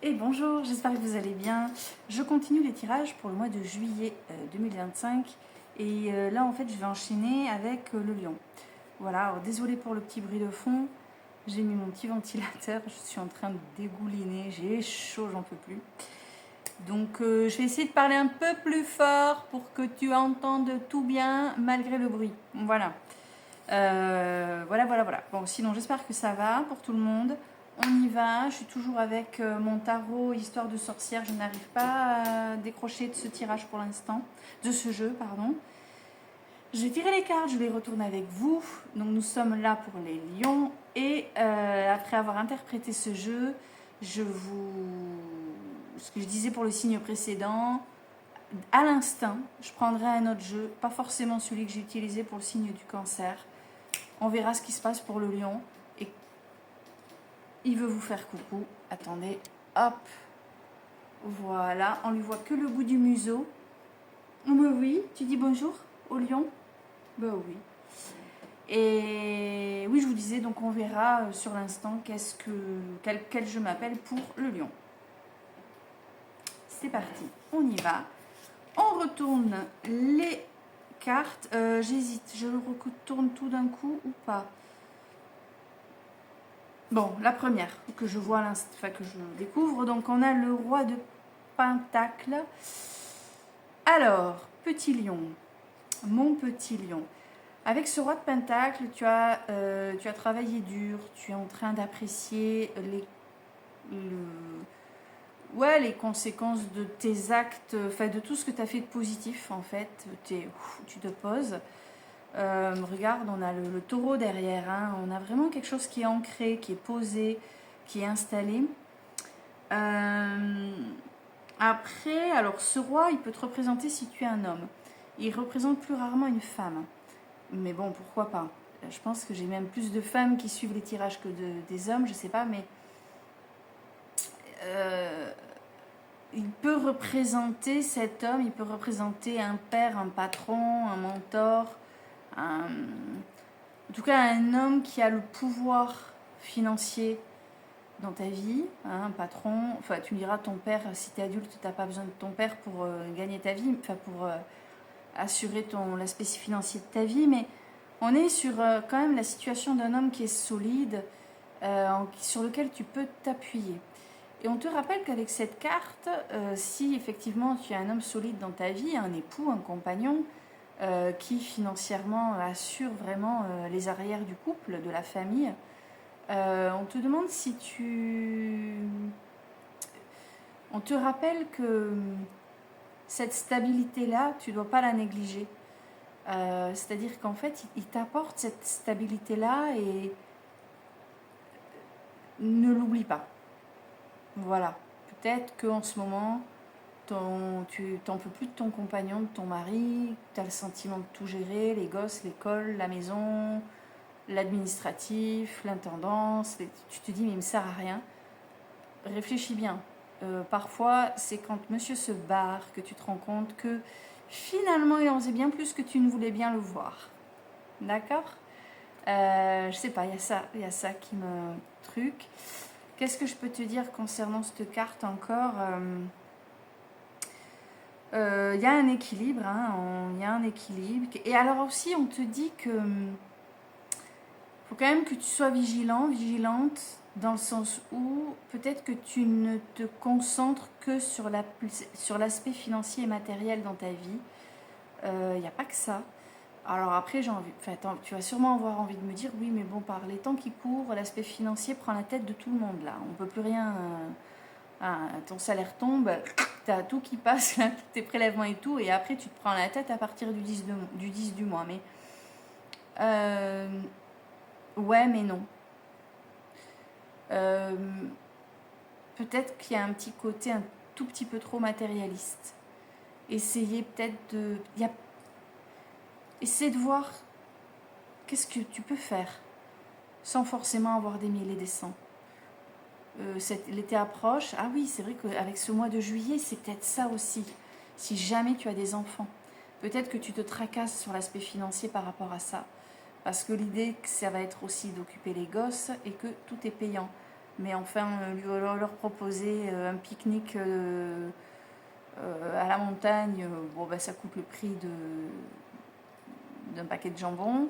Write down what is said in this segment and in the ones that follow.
Et bonjour, j'espère que vous allez bien. Je continue les tirages pour le mois de juillet 2025 et là en fait je vais enchaîner avec le lion. Voilà, alors désolé pour le petit bruit de fond, j'ai mis mon petit ventilateur, je suis en train de dégouliner, j'ai chaud, j'en peux plus. Donc je vais essayer de parler un peu plus fort pour que tu entendes tout bien malgré le bruit. Voilà. Voilà. Bon, sinon j'espère que ça va pour tout le monde. On y va, je suis toujours avec mon tarot Histoire de sorcière. Je n'arrive pas à décrocher de ce tirage pour l'instant, de ce jeu, pardon. J'ai tiré les cartes, je les retourne avec vous. Donc nous sommes là pour les lions. Et après avoir interprété ce jeu, ce que je disais pour le signe précédent, à l'instinct, je prendrai un autre jeu, pas forcément celui que j'ai utilisé pour le signe du cancer. On verra ce qui se passe pour le lion. Et il veut vous faire coucou. Attendez, hop. Voilà, on lui voit que le bout du museau. Mais oui, tu dis bonjour au lion? Ben oui. Et oui, je vous disais, donc on verra sur l'instant quel jeu m'appelle pour le lion. C'est parti, on y va. On retourne les cartes. J'hésite, je retourne tout d'un coup ou pas? Bon, la première que je vois, que je découvre, donc on a le roi de Pentacle. Alors, petit lion, mon petit lion. Avec ce roi de Pentacle, tu as travaillé dur, tu es en train d'apprécier les conséquences de tes actes, enfin de tout ce que tu as fait de positif en fait. Tu te poses. Regarde, on a le taureau derrière, hein. On a vraiment quelque chose qui est ancré, qui est posé, qui est installé. Après, alors ce roi, il peut te représenter si tu es un homme. Il représente plus rarement une femme. Mais bon, pourquoi pas? Je pense que j'ai même plus de femmes qui suivent les tirages que des hommes, je sais pas, mais il peut représenter cet homme, il peut représenter un père, un patron, un mentor, en tout cas un homme qui a le pouvoir financier dans ta vie, hein, un patron. Enfin, tu me diras, ton père, si tu es adulte, tu n'as pas besoin de ton père pour gagner ta vie, enfin pour assurer l'aspect financier de ta vie, mais on est sur quand même la situation d'un homme qui est solide, sur lequel tu peux t'appuyer. Et on te rappelle qu'avec cette carte, si effectivement tu as un homme solide dans ta vie, un époux, un compagnon, qui financièrement assure vraiment les arrières du couple, de la famille, on te demande si tu... On te rappelle que cette stabilité-là, tu ne dois pas la négliger. C'est-à-dire qu'en fait, il t'apporte cette stabilité-là et ne l'oublie pas. Voilà. Peut-être qu'en ce moment, tu t'en peux plus de ton compagnon, de ton mari, tu as le sentiment de tout gérer, les gosses, l'école, la maison, l'administratif, l'intendance. Tu te dis, mais il ne me sert à rien. Réfléchis bien. Parfois, c'est quand monsieur se barre que tu te rends compte que finalement, il en faisait bien plus que tu ne voulais bien le voir. D'accord? Je sais pas, il y a ça qui me truc. Qu'est-ce que je peux te dire concernant cette carte encore? Il y a un équilibre, hein, il y a un équilibre. Et alors aussi, on te dit que faut quand même que tu sois vigilante, dans le sens où peut-être que tu ne te concentres que sur l'aspect financier et matériel dans ta vie. Il n'y a pas que ça. Alors après, tu vas sûrement avoir envie de me dire, oui, mais bon, par les temps qui courent, l'aspect financier prend la tête de tout le monde là. On ne peut plus rien. Ton salaire tombe, tu as tout qui passe, là, tes prélèvements et tout, et après tu te prends la tête à partir du 10 du mois. Mais ouais, mais non. Peut-être qu'il y a un petit côté un tout petit peu trop matérialiste. Essayez peut-être de... Essaie de voir qu'est-ce que tu peux faire sans forcément avoir des mille et des cents. L'été approche. Ah oui, c'est vrai qu'avec ce mois de juillet, c'est peut-être ça aussi. Si jamais tu as des enfants, peut-être que tu te tracasses sur l'aspect financier par rapport à ça. Parce que l'idée, ça va être aussi d'occuper les gosses et que tout est payant. mais enfin, leur proposer un pique-nique à la montagne, bon, bah, ça coûte le prix d'un paquet de jambon.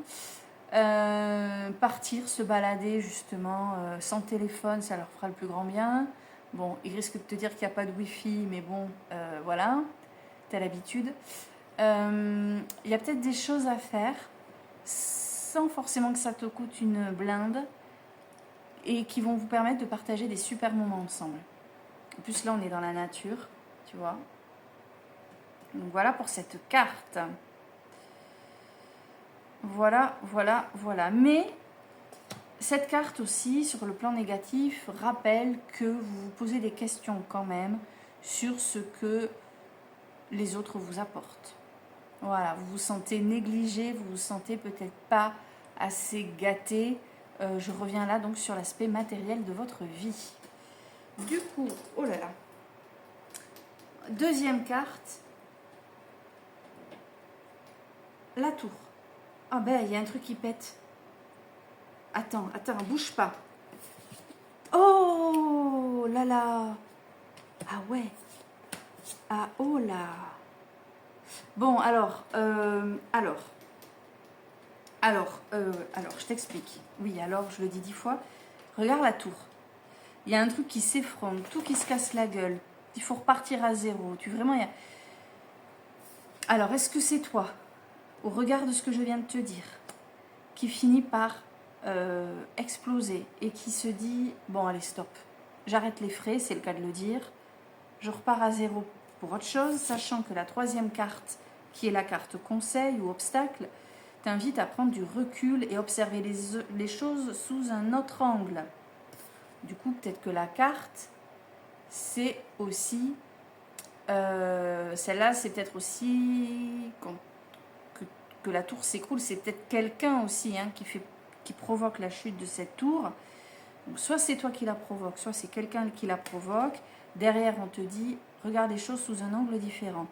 Partir, se balader justement sans téléphone, ça leur fera le plus grand bien. Bon, ils risquent de te dire qu'il n'y a pas de wifi, mais bon, voilà, t'as l'habitude. Il y a peut-être des choses à faire sans forcément que ça te coûte une blinde et qui vont vous permettre de partager des super moments ensemble. En plus, là, on est dans la nature, tu vois. Donc voilà pour cette carte. Voilà. Mais cette carte aussi, sur le plan négatif, rappelle que vous vous posez des questions quand même sur ce que les autres vous apportent. Voilà, vous vous sentez négligé, vous vous sentez peut-être pas assez gâté. Je reviens là donc sur l'aspect matériel de votre vie. Du coup, oh là là. Deuxième carte. La tour. Ah ben, il y a un truc qui pète. Attends, bouge pas. Oh là là. Ah ouais. Ah oh là. Bon, alors, je t'explique. Oui, alors, je le dis 10 fois. Regarde la tour. Il y a un truc qui s'effronte, tout qui se casse la gueule. Il faut repartir à zéro. Alors, est-ce que c'est toi, au regard de ce que je viens de te dire, qui finit par exploser et qui se dit, bon, allez, stop. J'arrête les frais, c'est le cas de le dire. Je repars à zéro pour autre chose, sachant que la troisième carte, qui est la carte conseil ou obstacle, t'invite à prendre du recul et observer les choses sous un autre angle. Du coup, peut-être que la carte, c'est aussi... celle-là, c'est peut-être aussi... que la tour s'écroule, c'est peut-être quelqu'un aussi qui provoque la chute de cette tour. Donc, soit c'est toi qui la provoque, soit c'est quelqu'un qui la provoque. Derrière, on te dit, regarde les choses sous un angle différent.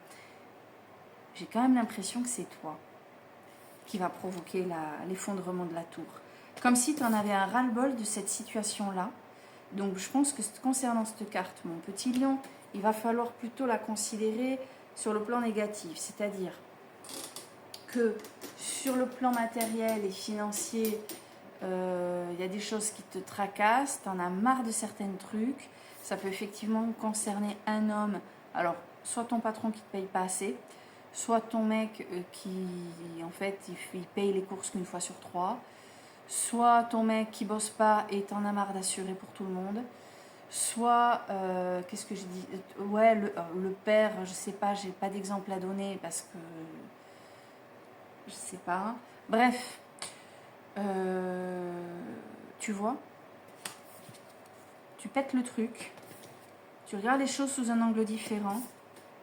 J'ai quand même l'impression que c'est toi qui va provoquer l'effondrement de la tour. Comme si tu en avais un ras-le-bol de cette situation-là. Donc je pense que concernant cette carte, mon petit lion, il va falloir plutôt la considérer sur le plan négatif. C'est-à-dire que sur le plan matériel et financier, il y a des choses qui te tracassent, tu en as marre de certains trucs. Ça peut effectivement concerner un homme. Alors, soit ton patron qui ne te paye pas assez, soit ton mec qui, en fait, il paye les courses qu'une fois sur 3, soit ton mec qui bosse pas et t'en as marre d'assurer pour tout le monde, soit, qu'est-ce que j'ai dit, ouais, le père, je sais pas, j'ai pas d'exemple à donner parce que, je sais pas. Bref, tu vois, tu pètes le truc, tu regardes les choses sous un angle différent,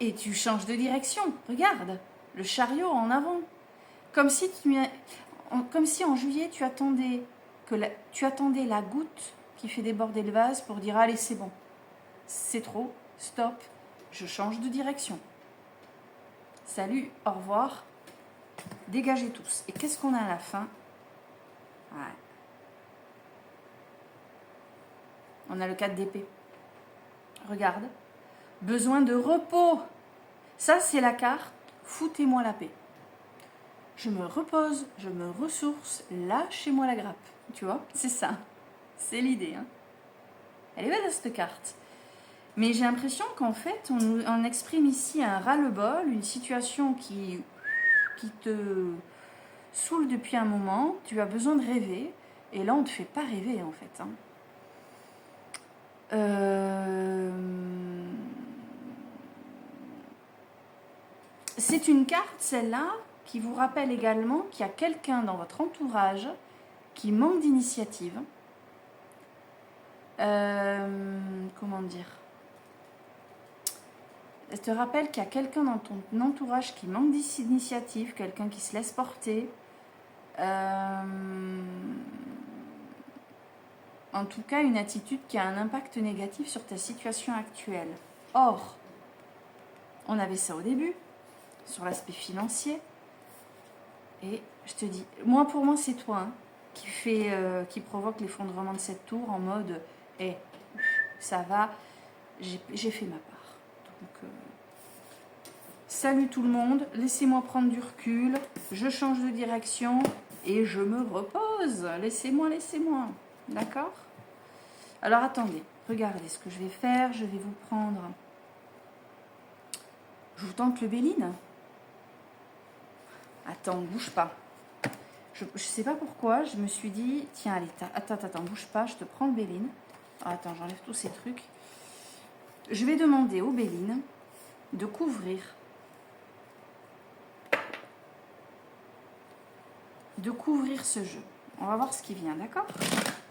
et tu changes de direction. Regarde, le chariot en avant. Comme si en juillet, tu attendais la goutte qui fait déborder le vase pour dire allez, c'est bon. C'est trop, stop, je change de direction. Salut, au revoir, dégagez tous. Et qu'est-ce qu'on a à la fin? Ouais. On a le 4 d'épée. Regarde. Besoin de repos. Ça, c'est la carte. Foutez-moi la paix. Je me repose, je me ressource, lâchez-moi la grappe. Tu vois, c'est ça. C'est l'idée. Hein. Elle est belle cette carte. Mais j'ai l'impression qu'en fait, on exprime ici un ras-le-bol, une situation qui te saoule depuis un moment. Tu as besoin de rêver. Et là, on ne te fait pas rêver, en fait. Hein. C'est une carte, celle-là, qui vous rappelle également qu'il y a quelqu'un dans votre entourage qui manque d'initiative. Comment dire? Elle te rappelle qu'il y a quelqu'un dans ton entourage qui manque d'initiative, quelqu'un qui se laisse porter. En tout cas, une attitude qui a un impact négatif sur ta situation actuelle. Or, on avait ça au début, sur l'aspect financier. Et je te dis, pour moi, c'est toi qui provoque l'effondrement de cette tour en mode Et ça va, j'ai fait ma part. Donc, salut tout le monde, laissez-moi prendre du recul, je change de direction et je me repose. Laissez-moi. D'accord? Alors attendez, regardez ce que je vais faire. Je vais vous prendre... Je vous tente le Béline. Attends, bouge pas. Je sais pas pourquoi, je me suis dit, tiens, allez, attends, bouge pas, je te prends le Béline. Attends, j'enlève tous ces trucs. Je vais demander au Béline de couvrir ce jeu. On va voir ce qui vient, d'accord?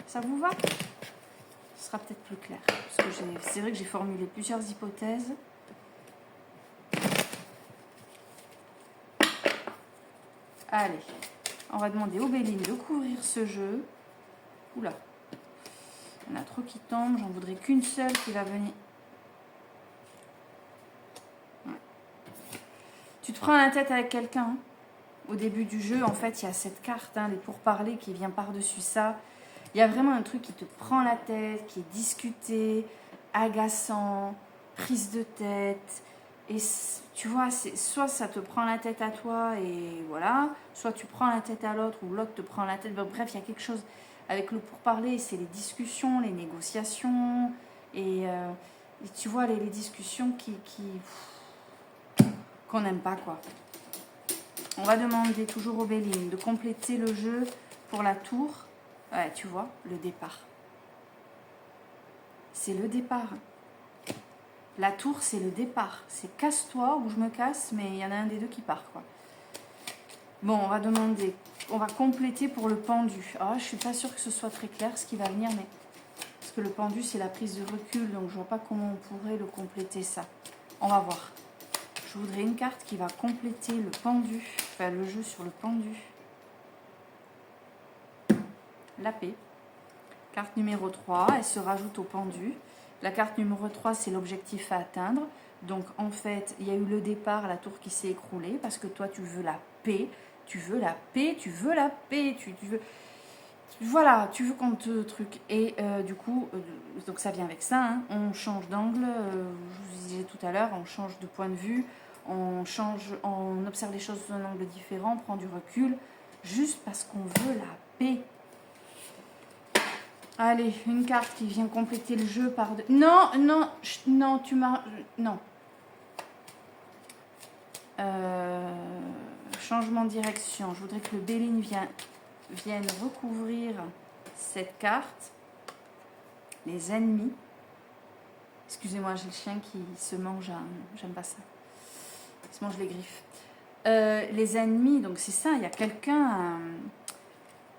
Ça vous va? Ce sera peut-être plus clair. Parce que c'est vrai que j'ai formulé plusieurs hypothèses. Allez, on va demander au Béline de couvrir ce jeu. Oula, il y en a trop qui tombent, j'en voudrais qu'une seule qui va venir. Ouais. Tu te prends la tête avec quelqu'un, hein. Au début du jeu, en fait, il y a cette carte, hein, les pourparlers qui vient par-dessus ça. Il y a vraiment un truc qui te prend la tête, qui est discuté, agaçant, prise de tête. Et tu vois, soit ça te prend la tête à toi et voilà, soit tu prends la tête à l'autre ou l'autre te prend la tête. Bref, il y a quelque chose avec le pourparler, c'est les discussions, les négociations et tu vois, les discussions qu'on n'aime pas, quoi. On va demander toujours au Béline de compléter le jeu pour la tour. Ouais, tu vois, le départ. C'est le départ. La tour, c'est le départ. C'est casse-toi ou je me casse, mais il y en a un des deux qui part, quoi. Bon, on va demander, on va compléter pour le pendu. Ah, je suis pas sûre que ce soit très clair ce qui va venir, mais parce que le pendu, c'est la prise de recul, donc je vois pas comment on pourrait le compléter, ça. On va voir. Je voudrais une carte qui va compléter le pendu, enfin le jeu sur le pendu. La paix. Carte numéro 3, elle se rajoute au pendu. La carte numéro 3, c'est l'objectif à atteindre. Donc, en fait, il y a eu le départ, la tour qui s'est écroulée, parce que toi, tu veux la paix. Tu veux la paix, tu veux la paix, tu veux... Voilà, tu veux qu'on te truc. Et du coup, donc ça vient avec ça, hein. On change d'angle, je vous disais tout à l'heure, on change de point de vue, on observe les choses sous un angle différent, on prend du recul, juste parce qu'on veut la paix. Allez, une carte qui vient compléter le jeu par... Non, tu m'as... Non. Changement de direction. Je voudrais que le Béline vienne recouvrir cette carte. Les ennemis. Excusez-moi, j'ai le chien qui se mange. J'aime pas ça. Il se mange les griffes. Les ennemis, donc c'est ça, il y a quelqu'un...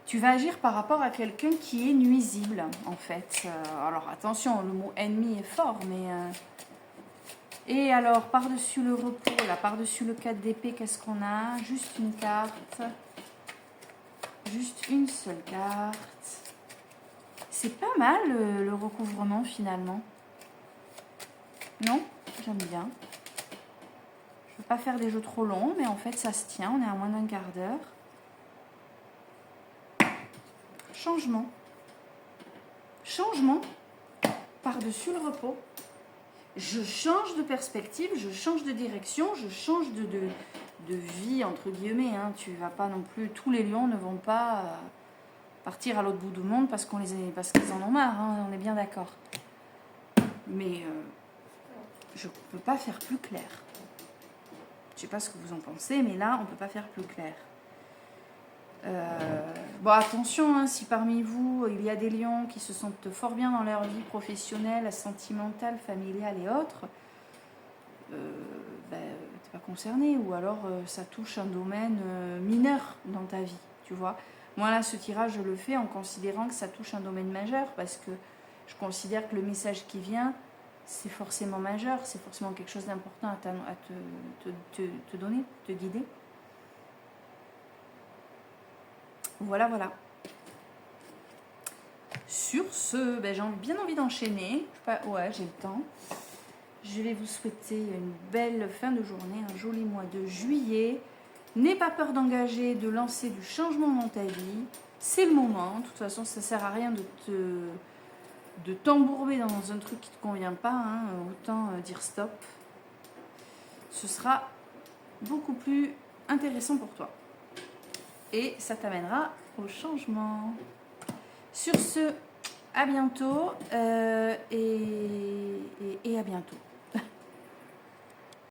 Tu vas agir par rapport à quelqu'un qui est nuisible, en fait. Alors, attention, le mot ennemi est fort, mais... Et alors, par-dessus le repos, là, par-dessus le 4 d'épée, qu'est-ce qu'on a? Juste une carte. Juste une seule carte. C'est pas mal, le recouvrement, finalement. Non? J'aime bien. Je ne veux pas faire des jeux trop longs, mais en fait, ça se tient. On est à moins d'un quart d'heure. Changement. Changement par-dessus le repos. Je change de perspective, je change de direction, je change de vie, entre guillemets. Hein. Tu vas pas non plus... Tous les lions ne vont pas partir à l'autre bout du monde parce qu'ils en ont marre. Hein, on est bien d'accord. Mais je ne peux pas faire plus clair. Je ne sais pas ce que vous en pensez, mais là, on ne peut pas faire plus clair. Bon, attention, hein, si parmi vous, il y a des lions qui se sentent fort bien dans leur vie professionnelle, sentimentale, familiale et autres, t'es pas concerné, ou alors ça touche un domaine mineur dans ta vie, tu vois. Moi, là, ce tirage, je le fais en considérant que ça touche un domaine majeur, parce que je considère que le message qui vient, c'est forcément majeur, c'est forcément quelque chose d'important à te donner, te guider. Voilà. Sur ce, j'ai bien envie d'enchaîner. Ouais, j'ai le temps. Je vais vous souhaiter une belle fin de journée, un joli mois de juillet. N'aie pas peur d'engager, de lancer du changement dans ta vie. C'est le moment. De toute façon, ça ne sert à rien de t'embourber dans un truc qui ne te convient pas, hein, autant dire stop. Ce sera beaucoup plus intéressant pour toi. Et ça t'amènera au changement. Sur ce, à bientôt et à bientôt.